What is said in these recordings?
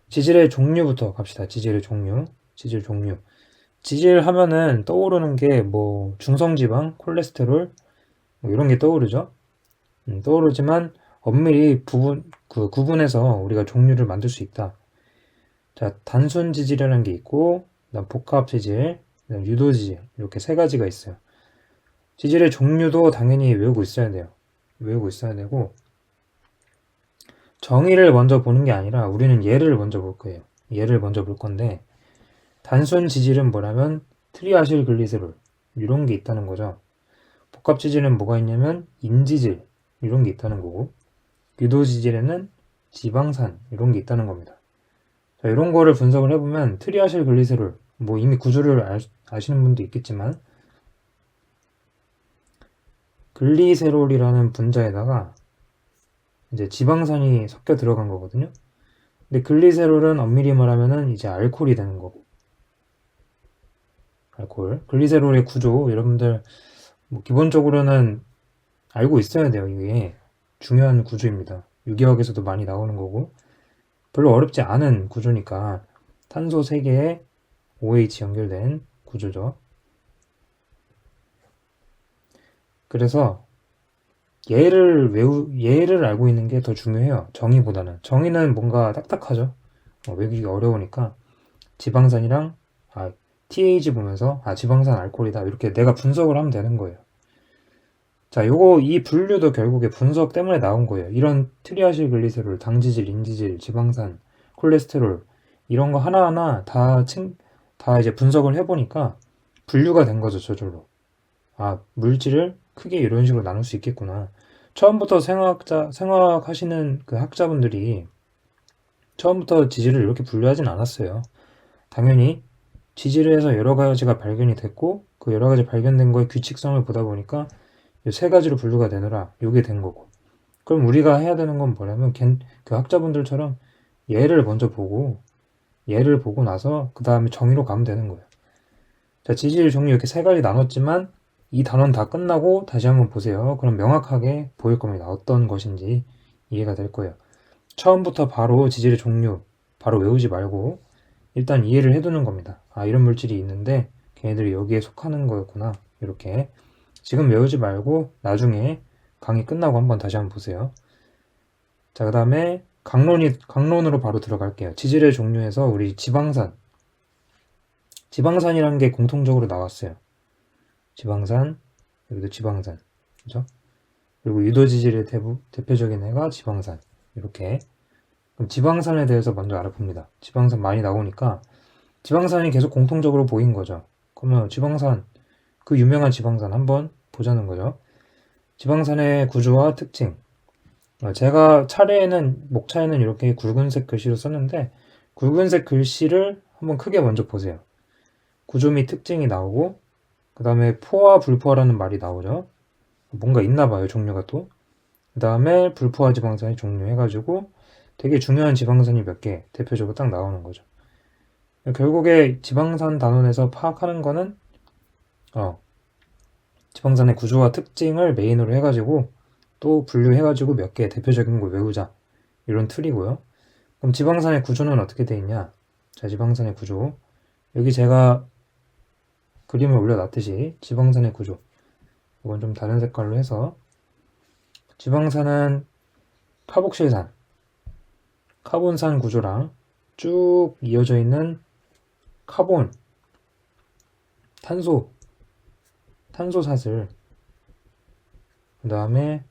지질의 종류부터 갑시다. 지질 종류. 지질 하면은 떠오르는 게 뭐 중성지방, 콜레스테롤 뭐 이런 게 떠오르죠. 떠오르지만 엄밀히 구분해서 우리가 종류를 만들 수 있다. 자, 단순 지질이라는 게 있고, 그다음 복합 지질, 그다음 유도 지질 이렇게 세 가지가 있어요. 지질의 종류도 당연히 외우고 있어야 돼요. 외우고 있어야 되고, 정의를 먼저 보는 게 아니라 우리는 예를 먼저 볼 거예요. 예를 먼저 볼 건데, 단순 지질은 뭐냐면 트리아실 글리세롤 이런 게 있다는 거죠. 복합 지질은 뭐가 있냐면 인지질 이런 게 있다는 거고, 유도 지질에는 지방산 이런 게 있다는 겁니다. 자, 이런 거를 분석을 해보면 트리아실 글리세롤 뭐 이미 구조를 아시는 분도 있겠지만 글리세롤이라는 분자에다가 이제 지방산이 섞여 들어간 거거든요. 근데 글리세롤은 엄밀히 말하면은 이제 알코올이 되는 거고, 알코올. 글리세롤의 구조 여러분들 뭐 기본적으로는 알고 있어야 돼요. 이게 중요한 구조입니다. 유기화학에서도 많이 나오는 거고 별로 어렵지 않은 구조니까 탄소 3개에 OH 연결된 구조죠. 그래서 얘를 알고 있는 게 더 중요해요. 정의보다는. 정의는 뭔가 딱딱하죠. 외우기가 어려우니까 지방산이랑 TAG 보면서 지방산 알코올이다 이렇게 내가 분석을 하면 되는 거예요. 자, 이 분류도 결국에 분석 때문에 나온 거예요. 이런 트리아실 글리세롤, 당지질, 인지질, 지방산, 콜레스테롤 이런 거 하나하나 다 이제 분석을 해보니까 분류가 된 거죠, 저절로. 물질을 크게 이런 식으로 나눌 수 있겠구나. 처음부터 생화하시는 그 학자분들이 처음부터 지질을 이렇게 분류하진 않았어요. 당연히 지질을 해서 여러 가지가 발견이 됐고 그 여러 가지 발견된 거에 규칙성을 보다 보니까 이 세 가지로 분류가 되느라 요게 된 거고. 그럼 우리가 해야 되는 건 뭐냐면 그 학자분들처럼 얘를 보고 나서 그 다음에 정의로 가면 되는 거예요. 자, 지질 종류 이렇게 세 가지 나눴지만 이 단원 다 끝나고 다시 한번 보세요. 그럼 명확하게 보일 겁니다. 어떤 것인지 이해가 될 거예요. 처음부터 바로 지질의 종류 바로 외우지 말고 일단 이해를 해두는 겁니다. 이런 물질이 있는데 걔네들이 여기에 속하는 거였구나. 이렇게 지금 외우지 말고 나중에 강의 끝나고 다시 한번 보세요. 자, 그 다음에 강론으로 바로 들어갈게요. 지질의 종류에서 우리 지방산이라는 게 공통적으로 나왔어요. 지방산, 여기도 지방산, 그죠? 그리고 유도지질의 대표적인 애가 지방산. 이렇게. 그럼 지방산에 대해서 먼저 알아봅니다. 지방산 많이 나오니까 지방산이 계속 공통적으로 보인 거죠. 그러면 그 유명한 지방산 한번 보자는 거죠. 지방산의 구조와 특징. 제가 목차에는 이렇게 굵은색 글씨로 썼는데 굵은색 글씨를 한번 크게 먼저 보세요. 구조 및 특징이 나오고 그 다음에 포화, 불포화라는 말이 나오죠. 뭔가 있나 봐요, 종류가 또. 그 다음에 불포화 지방산의 종류 해가지고 되게 중요한 지방산이 몇 개 대표적으로 딱 나오는 거죠. 결국에 지방산 단원에서 파악하는 거는 지방산의 구조와 특징을 메인으로 해가지고 또 분류해가지고 몇 개 대표적인 걸 외우자 이런 틀이고요. 그럼 지방산의 구조는 어떻게 되어 있냐? 자, 지방산의 구조 여기 제가 그림을 올려놨듯이 지방산의 구조 이건 좀 다른 색깔로 해서 지방산은 카복실산, 카본산 구조랑 쭉 이어져 있는 카본, 탄소사슬, 그 다음에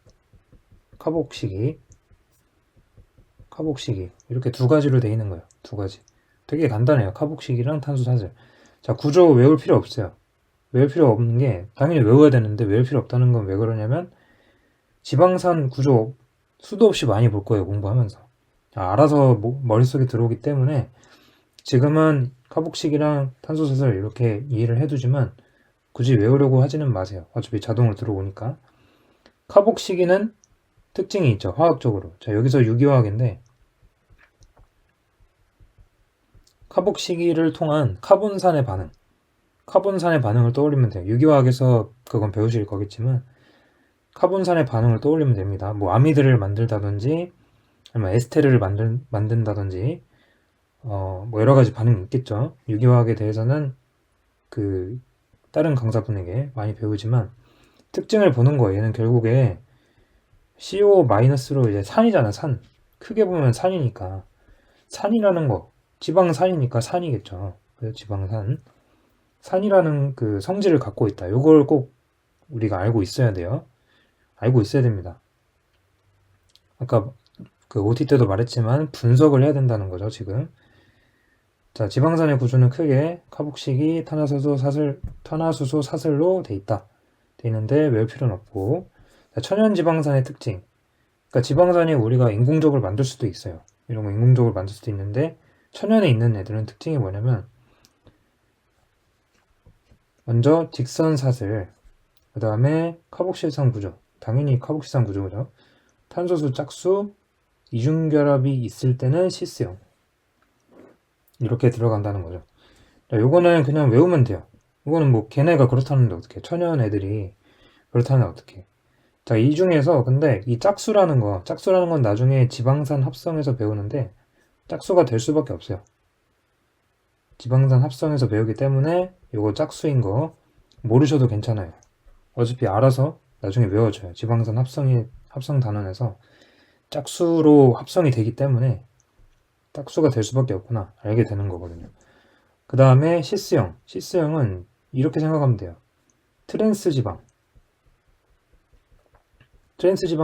카복식이 이렇게 두 가지로 되어 있는 거예요. 두 가지. 되게 간단해요. 카복식이랑 탄소사슬. 자, 구조 외울 필요 없어요. 외울 필요 없는 게 당연히 외워야 되는데 외울 필요 없다는 건 왜 그러냐면 지방산 구조 수도 없이 많이 볼 거예요. 공부하면서. 알아서 머릿속에 들어오기 때문에 지금은 카복식이랑 탄소사슬 이렇게 이해를 해두지만 굳이 외우려고 하지는 마세요. 어차피 자동으로 들어오니까. 카복식이는 특징이 있죠. 화학적으로. 자, 여기서 유기화학인데 카복식이를 통한 카본산의 반응을 떠올리면 돼요. 유기화학에서 그건 배우실 거겠지만 카본산의 반응을 떠올리면 됩니다. 뭐 아미드를 만들다든지 아니면 에스테르를 만든다든지 뭐 여러 가지 반응이 있겠죠. 유기화학에 대해서는 그 다른 강사분에게 많이 배우지만 특징을 보는 거예요. 얘는 결국에 CO-로 이제 산이잖아, 산. 크게 보면 산이니까. 산이라는 거, 지방산이니까 산이겠죠. 그래서 지방산. 산이라는 그 성질을 갖고 있다. 이걸 꼭 우리가 알고 있어야 돼요. 알고 있어야 됩니다. 아까 그 OT 때도 말했지만 분석을 해야 된다는 거죠, 지금. 자, 지방산의 구조는 크게 카복식이 탄화수소 사슬로 돼 있다. 돼 있는데 외울 필요는 없고. 자, 천연지방산의 특징. 그러니까 지방산이 우리가 인공적으로 만들 수도 있어요. 이런 거 인공적으로 만들 수도 있는데 천연에 있는 애들은 특징이 뭐냐면 먼저 직선사슬, 그 다음에 카복실산 구조. 당연히 카복실산 구조죠. 탄소수 짝수, 이중결합이 있을 때는 시스형. 이렇게 들어간다는 거죠. 자, 요거는 그냥 외우면 돼요. 이거는 뭐 걔네가 그렇다는데 어떡해. 천연 애들이 그렇다는데 어떡해. 자, 이 중에서 근데 이 짝수라는 건 나중에 지방산 합성에서 배우는데 짝수가 될 수밖에 없어요. 지방산 합성에서 배우기 때문에 요거 짝수인 거 모르셔도 괜찮아요. 어차피 알아서 나중에 외워져요. 지방산 합성 단원에서 짝수로 합성이 되기 때문에 짝수가 될 수밖에 없구나 알게 되는 거거든요. 그 다음에 시스형. 시스형은 이렇게 생각하면 돼요. 트랜스 지방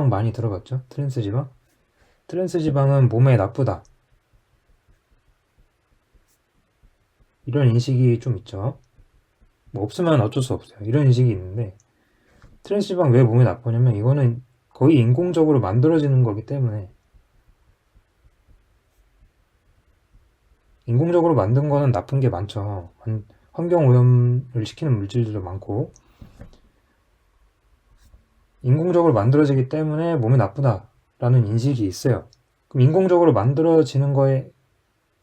많이 들어봤죠? 트랜스 지방은 몸에 나쁘다. 이런 인식이 좀 있죠. 뭐 없으면 어쩔 수 없어요. 이런 인식이 있는데 트랜스 지방 왜 몸에 나쁘냐면 이거는 거의 인공적으로 만들어지는 거기 때문에 인공적으로 만든 거는 나쁜 게 많죠. 환경 오염을 시키는 물질들도 많고 인공적으로 만들어지기 때문에 몸에 나쁘다라는 인식이 있어요. 그럼 인공적으로 만들어지는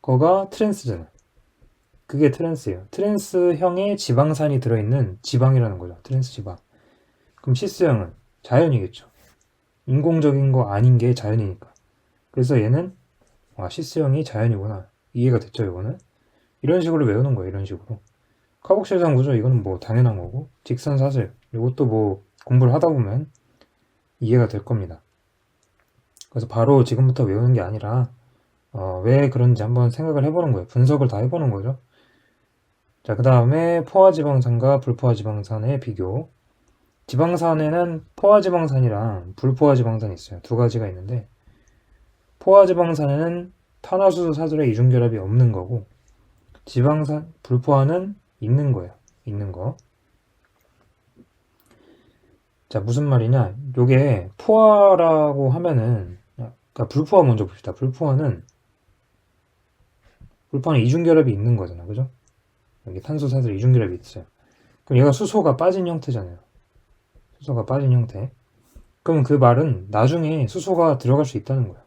거가 트랜스잖아요. 그게 트랜스예요. 트랜스형의 지방산이 들어있는 지방이라는 거죠. 트랜스 지방. 그럼 시스형은 자연이겠죠. 인공적인 거 아닌 게 자연이니까. 그래서 얘는 시스형이 자연이구나. 이해가 됐죠, 이거는? 이런 식으로 외우는 거예요, 이런 식으로. 카복실산 구조, 이거는 뭐 당연한 거고. 직선사슬, 이것도 뭐 공부를 하다 보면 이해가 될 겁니다. 그래서 바로 지금부터 외우는 게 아니라 왜 그런지 한번 생각을 해보는 거예요. 분석을 다 해보는 거죠. 자, 그 다음에 포화지방산과 불포화지방산의 비교. 지방산에는 포화지방산이랑 불포화지방산이 있어요. 두 가지가 있는데 포화지방산에는 탄화수소 사슬의 이중결합이 없는 거고 불포화는 있는 거예요. 있는 거. 자, 무슨 말이냐? 요게 포화라고 하면은 그러니까 불포화 먼저 봅시다. 불포화는 이중결합이 있는 거잖아. 그죠? 여기 탄소 사슬 이중결합이 있어요. 그럼 얘가 수소가 빠진 형태잖아요. 수소가 빠진 형태. 그럼 그 말은 나중에 수소가 들어갈 수 있다는 거야.